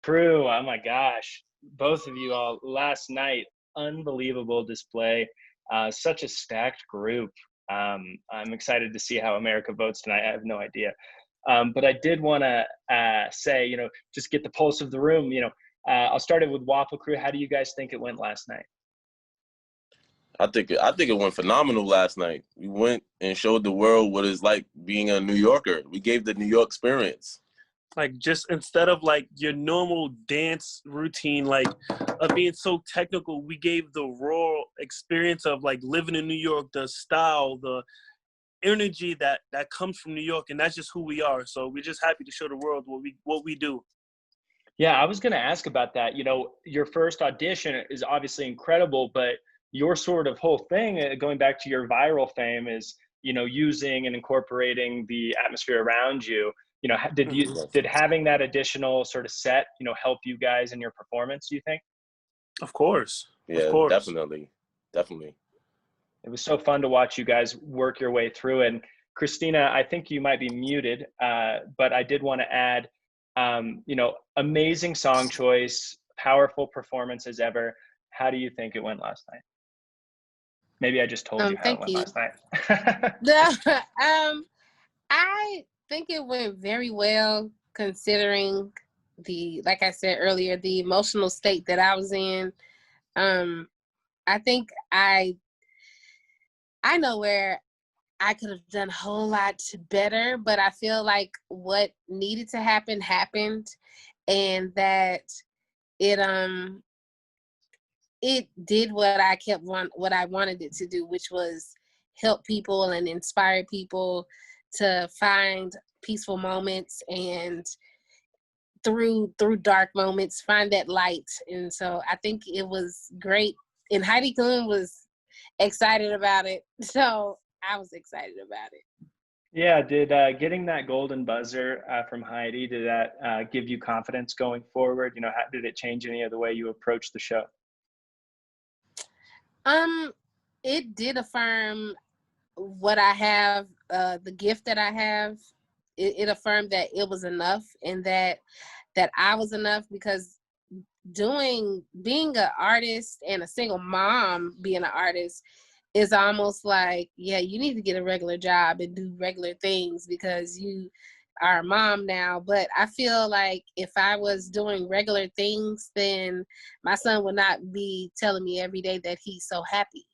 Crew, oh my gosh, both of you all last night, unbelievable display. Such a stacked group. I'm excited to see how America votes tonight. I have no idea. But I did want to say, just get the pulse of the room. I'll start it with Waffle Crew. How do you guys think it went last night? I think it went phenomenal last night. We went and showed the world what it's like being a New Yorker. We gave the New York experience. Like, just instead of like your normal dance routine, like of being so technical, we gave the raw experience of like living in New York, the style, the energy that comes from New York, and that's just who we are. So we're just happy to show the world what we do. Yeah, I was going to ask about that. Your first audition is obviously incredible, but your sort of whole thing, going back to your viral fame, is using and incorporating the atmosphere around you. Did having that additional sort of set help you guys in your performance, do you think? Of course. Yeah, of course. definitely. It was so fun to watch you guys work your way through it. And Christina, I think you might be muted, but I did want to add, amazing song choice, powerful performance as ever. How do you think it went last night? Maybe I just told you how it went last night. I think it went very well, considering like I said earlier, the emotional state that I was in. I think I know where I could have done a whole lot better, but I feel like what needed to happen happened, and that it did what I wanted it to do, which was help people and inspire people to find peaceful moments, and through dark moments find that light. And so I think it was great, and Heidi Klum was excited about it, so I was excited about it. Yeah, did getting that golden buzzer from Heidi, did that give you confidence going forward? How did it change any of the way you approach the show? It did affirm what I have, the gift that I have. It affirmed that it was enough, and that I was enough, because being an artist and a single mom being an artist is almost like, yeah, you need to get a regular job and do regular things because you are a mom now. But I feel like if I was doing regular things, then my son would not be telling me every day that he's so happy.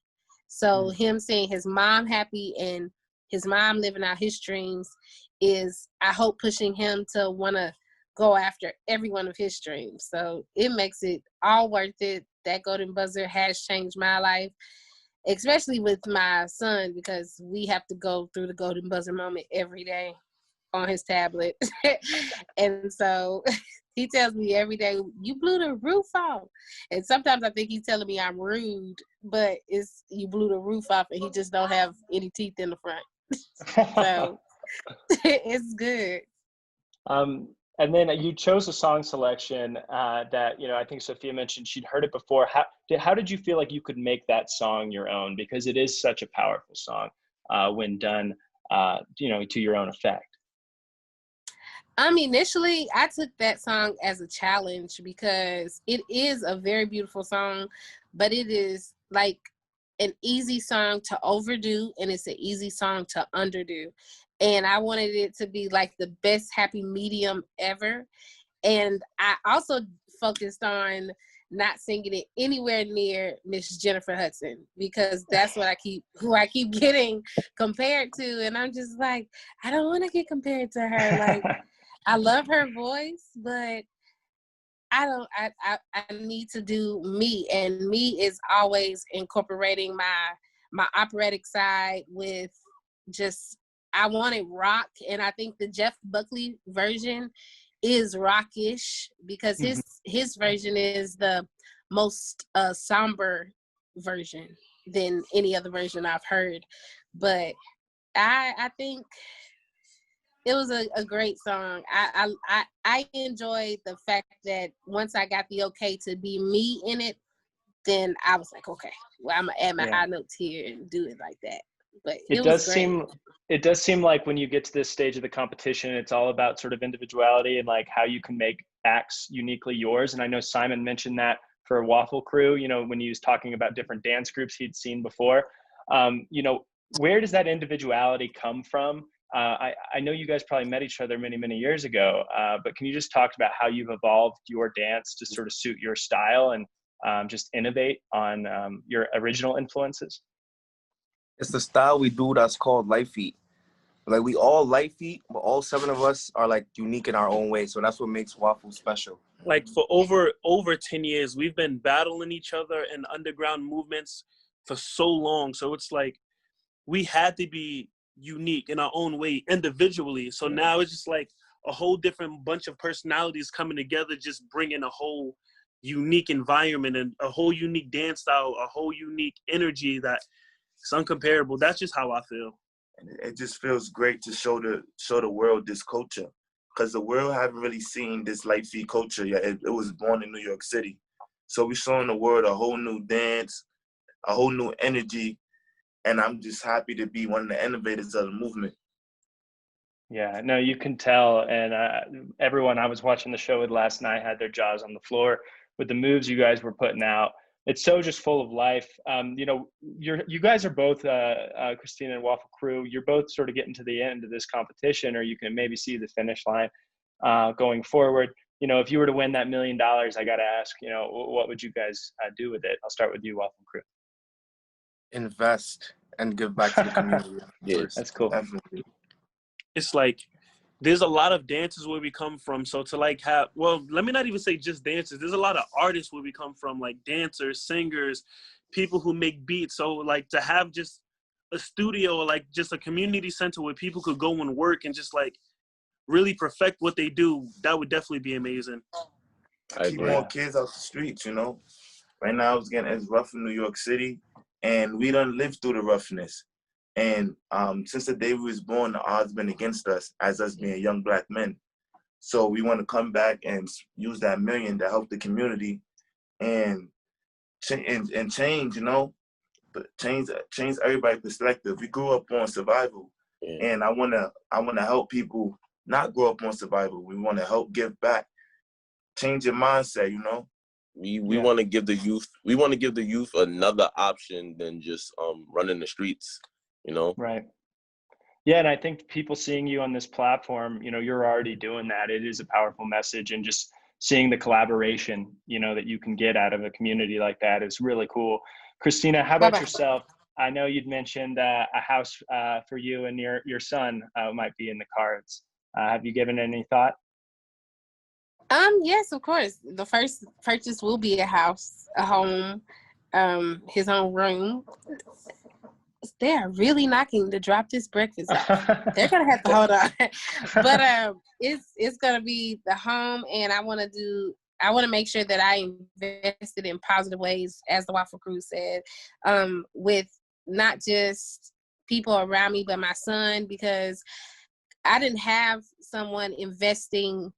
So him seeing his mom happy and his mom living out his dreams is, I hope, pushing him to want to go after every one of his dreams. So it makes it all worth it. That golden buzzer has changed my life, especially with my son, because we have to go through the golden buzzer moment every day on his tablet. And so he tells me every day, you blew the roof off. And sometimes I think he's telling me I'm rude, but it's, you blew the roof off, and he just don't have any teeth in the front. So it's good. And then you chose a song selection that, I think Sophia mentioned she'd heard it before. How did you feel like you could make that song your own? Because it is such a powerful song when done, to your own effect. Initially, I took that song as a challenge because it is a very beautiful song, but it is like an easy song to overdo, and it's an easy song to underdo. And I wanted it to be like the best happy medium ever. And I also focused on not singing it anywhere near Miss Jennifer Hudson, because that's what who I keep getting compared to. And I'm just like, I don't want to get compared to her. Like, I love her voice, but I need to do me, and me is always incorporating my operatic side with just, I wanted rock, and I think the Jeff Buckley version is rockish, because his version is the most somber version than any other version I've heard. But I think it was a great song. I enjoyed the fact that once I got the okay to be me in it, then I was like, okay, well, I'm gonna add my high notes here and do it like that. But It it was does great. seem like when you get to this stage of the competition, it's all about sort of individuality and like how you can make acts uniquely yours. And I know Simon mentioned that for Waffle Crew, you know, when he was talking about different dance groups he'd seen before. You know, where does that individuality come from? I know you guys probably met each other many, many years ago, but can you just talk about how you've evolved your dance to sort of suit your style and just innovate on your original influences? It's the style we do that's called light feet. Like we all light feet, but all 7 of us are like unique in our own way. So that's what makes Waffle special. Like for over 10 years, we've been battling each other in underground movements for so long. So it's like we had to be unique in our own way individually. So now it's just like a whole different bunch of personalities coming together, just bringing a whole unique environment and a whole unique dance style, a whole unique energy that it's uncomparable. That's just how I feel. And it just feels great to show the world this culture, because the world haven't really seen this light feet culture yet. It was born in New York City, so we're showing the world a whole new dance, a whole new energy, and I'm just happy to be one of the innovators of the movement. Yeah, no, you can tell, and everyone I was watching the show with last night had their jaws on the floor with the moves you guys were putting out. It's so just full of life. You know, you guys are both Christina and Waffle Crew. You're both sort of getting to the end of this competition, or you can maybe see the finish line going forward. You know, if you were to win that $1 million, I got to ask, you know, what would you guys do with it? I'll start with you, Waffle Crew. Invest and give back to the community. Yes, That's cool. Definitely. It's like there's a lot of dances where we come from. So to like have, well, let me not even say just dancers. There's a lot of artists where we come from, like dancers, singers, people who make beats. So like to have just a studio or like just a community center where people could go and work and just like really perfect what they do, that would definitely be amazing. I Keep agree. more kids off the streets, you know. Right now it's rough in New York City, and we done lived through the roughness. And since the day we was born, the odds been against us as us being young Black men. So we want to come back and use that $1 million to help the community and change, you know, but change everybody's perspective. We grew up on survival, and I wanna help people not grow up on survival. We want to help give back, change your mindset, you know. We want to give the youth another option than just running the streets, you know. Right. Yeah, and I think people seeing you on this platform, you know, you're already doing that. It is a powerful message, and just seeing the collaboration, you know, that you can get out of a community like that is really cool. Christina, how about yourself? I know you'd mentioned a house for you and your son might be in the cards. Have you given it any thought? Yes, of course. The first purchase will be a house, a home, his own room. They are really knocking to drop this breakfast off. They're gonna have to hold on. But it's gonna be the home, and I wanna make sure that I invested in positive ways, as the Waffle Crew said, with not just people around me, but my son, because I didn't have someone investing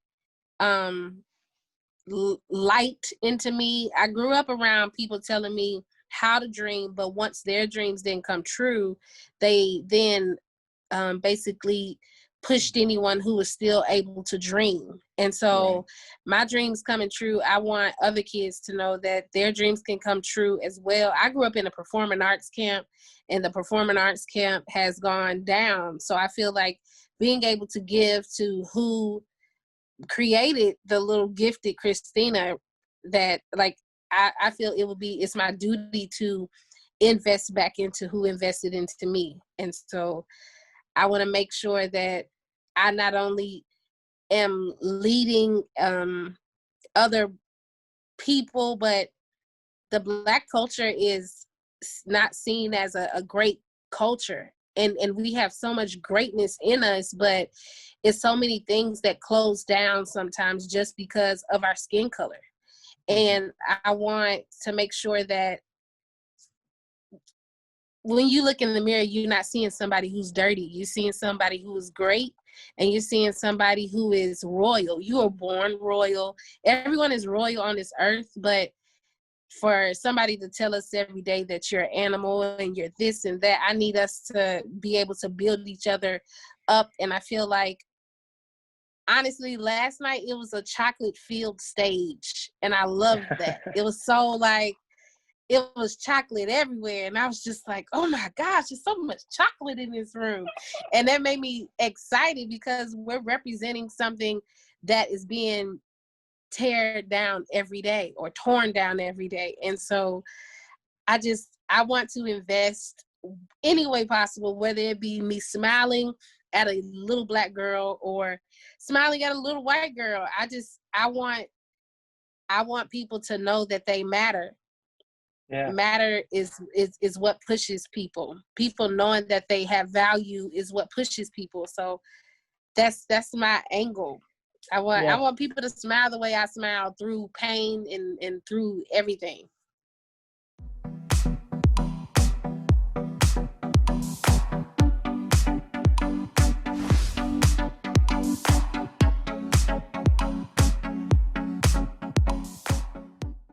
light into me. I grew up around people telling me how to dream, but once their dreams didn't come true, they then basically pushed anyone who was still able to dream. And so my dreams coming true, I want other kids to know that their dreams can come true as well. I grew up in a performing arts camp, and the performing arts camp has gone down. So I feel like being able to give to who created the little gifted Christina, that like I feel it's my duty to invest back into who invested into me. And so I want to make sure that I not only am leading other people, but the Black culture is not seen as a great culture. And we have so much greatness in us, but it's so many things that close down sometimes just because of our skin color. And I want to make sure that when you look in the mirror, you're not seeing somebody who's dirty. You're seeing somebody who is great, and you're seeing somebody who is royal. You are born royal. Everyone is royal on this earth, but for somebody to tell us every day that you're an animal and you're this and that. I need us to be able to build each other up. And I feel like, honestly, last night it was a chocolate-filled stage, and I loved that. It was so like, it was chocolate everywhere, and I was just like, oh my gosh, there's so much chocolate in this room. And that made me excited because we're representing something that is being torn down every day. And so I want to invest any way possible, whether it be me smiling at a little Black girl or smiling at a little white girl. I want people to know that they matter. Yeah. Matter is what pushes people. People knowing that they have value is what pushes people. So that's my angle. I want people to smile the way I smile through pain and through everything.